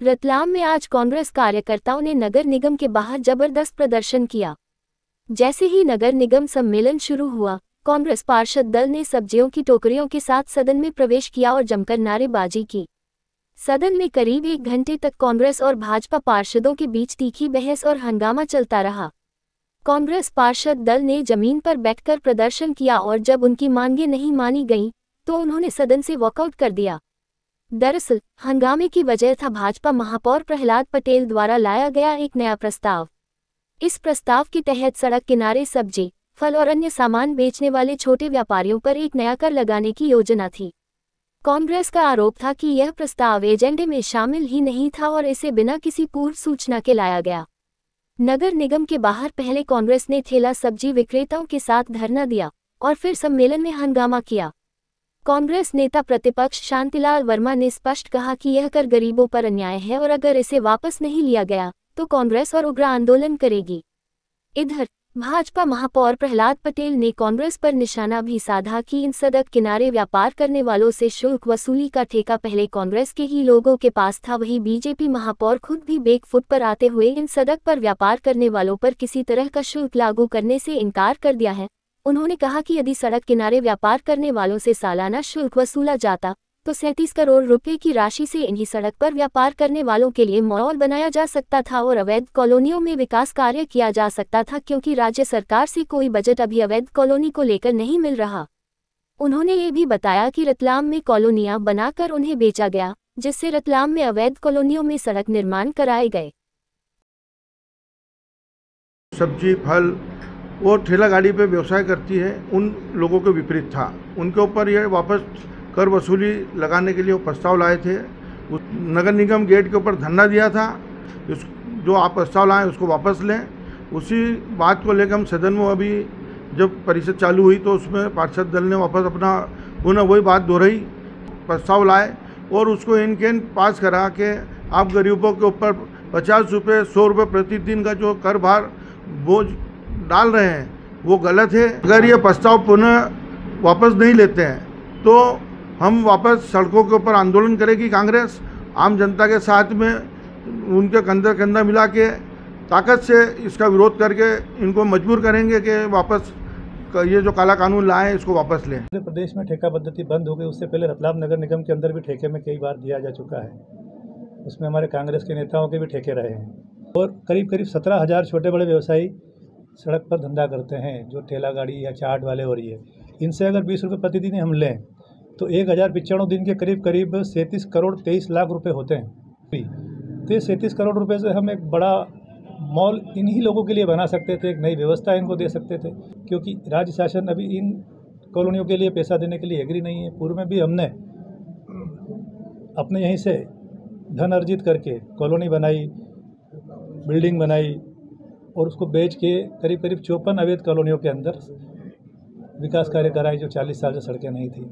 रतलाम में आज कांग्रेस कार्यकर्ताओं ने नगर निगम के बाहर जबरदस्त प्रदर्शन किया। जैसे ही नगर निगम सम्मेलन शुरू हुआ, कांग्रेस पार्षद दल ने सब्जियों की टोकरियों के साथ सदन में प्रवेश किया और जमकर नारेबाजी की। सदन में करीब 1 घंटे तक कांग्रेस और भाजपा पार्षदों के बीच तीखी बहस और हंगामा चलता रहा। कांग्रेस पार्षद दल ने जमीन पर बैठकर प्रदर्शन किया और जब उनकी मांगें नहीं मानी गईं, तो उन्होंने सदन से वॉकआउट कर दिया। दरअसल हंगामे की वजह था भाजपा महापौर प्रहलाद पटेल द्वारा लाया गया एक नया प्रस्ताव। इस प्रस्ताव के तहत सड़क किनारे सब्जी, फल और अन्य सामान बेचने वाले छोटे व्यापारियों पर एक नया कर लगाने की योजना थी। कांग्रेस का आरोप था कि यह प्रस्ताव एजेंडे में शामिल ही नहीं था और इसे बिना किसी पूर्व सूचना के लाया गया। नगर निगम के बाहर पहले कांग्रेस ने ठेला सब्जी विक्रेताओं के साथ धरना दिया और फिर सम्मेलन में हंगामा किया। कांग्रेस नेता प्रतिपक्ष शांतिलाल वर्मा ने स्पष्ट कहा कि यह कर गरीबों पर अन्याय है और अगर इसे वापस नहीं लिया गया तो कांग्रेस और उग्र आंदोलन करेगी। इधर भाजपा महापौर प्रहलाद पटेल ने कांग्रेस पर निशाना भी साधा कि इन सड़क किनारे व्यापार करने वालों से शुल्क वसूली का ठेका पहले कांग्रेस के ही लोगों के पास था। वहीं बीजेपी महापौर खुद भी बेकफुट पर आते हुए इन सड़क पर व्यापार करने वालों पर किसी तरह का शुल्क लागू करने से इनकार कर दिया है। उन्होंने कहा कि यदि सड़क किनारे व्यापार करने वालों से सालाना शुल्क वसूला जाता तो 37 करोड़ रुपए की राशि से इन्हीं सड़क पर व्यापार करने वालों के लिए मॉल बनाया जा सकता था और अवैध कॉलोनियों में विकास कार्य किया जा सकता था, क्योंकि राज्य सरकार से कोई बजट अभी अवैध कॉलोनी को लेकर नहीं मिल रहा। उन्होंने ये भी बताया कि रतलाम में कॉलोनियां बनाकर उन्हें बेचा गया, जिससे रतलाम में अवैध कॉलोनियों में सड़क निर्माण कराए गए। सब्जी, फल और ठेला गाड़ी पे व्यवसाय करती है उन लोगों के विपरीत था। उनके ऊपर यह वापस कर वसूली लगाने के लिए वो प्रस्ताव लाए थे। नगर निगम गेट के ऊपर धरना दिया था, जो आप प्रस्ताव लाए उसको वापस लें। उसी बात को लेकर हम सदन में अभी जब परिषद चालू हुई तो उसमें पार्षद दल ने वापस अपना पुनः वही बात दोहराई, प्रस्ताव लाए और उसको इन कैन पास करा कि आप गरीबों के ऊपर 50 रुपये 100 रुपये प्रतिदिन का जो कर भार बोझ डाल रहे हैं वो गलत है। अगर ये प्रस्ताव पुनः वापस नहीं लेते हैं तो हम वापस सड़कों के ऊपर आंदोलन करेगी कांग्रेस। आम जनता के साथ में उनके कंधे कंधा मिला के ताकत से इसका विरोध करके इनको मजबूर करेंगे कि वापस ये जो काला कानून लाए इसको वापस लें। पूरे प्रदेश में ठेका पद्धति बंद हो गई। उससे पहले रतलाम नगर निगम के अंदर भी ठेके में कई बार दिया जा चुका है। उसमें हमारे कांग्रेस के नेताओं के भी ठेके रहे हैं और करीब 17,000 छोटे बड़े व्यवसायी सड़क पर धंधा करते हैं, जो ठेला गाड़ी या चाट वाले हो रही है। इनसे अगर 20 रुपये प्रतिदिन हम लें तो 1095 दिन के करीब 37 करोड़ 23 लाख रुपए होते हैं। तो ये 37 करोड़ रुपए से हम एक बड़ा मॉल इन्हीं लोगों के लिए बना सकते थे, एक नई व्यवस्था इनको दे सकते थे, क्योंकि राज्य शासन अभी इन कॉलोनियों के लिए पैसा देने के लिए एग्री नहीं है। पूर्व में भी हमने अपने यहीं से धन अर्जित करके कॉलोनी बनाई, बिल्डिंग बनाई और उसको बेच के करीब 54 अवैध कॉलोनियों के अंदर विकास कार्य कराए, जो 40 साल से सड़कें नहीं थी।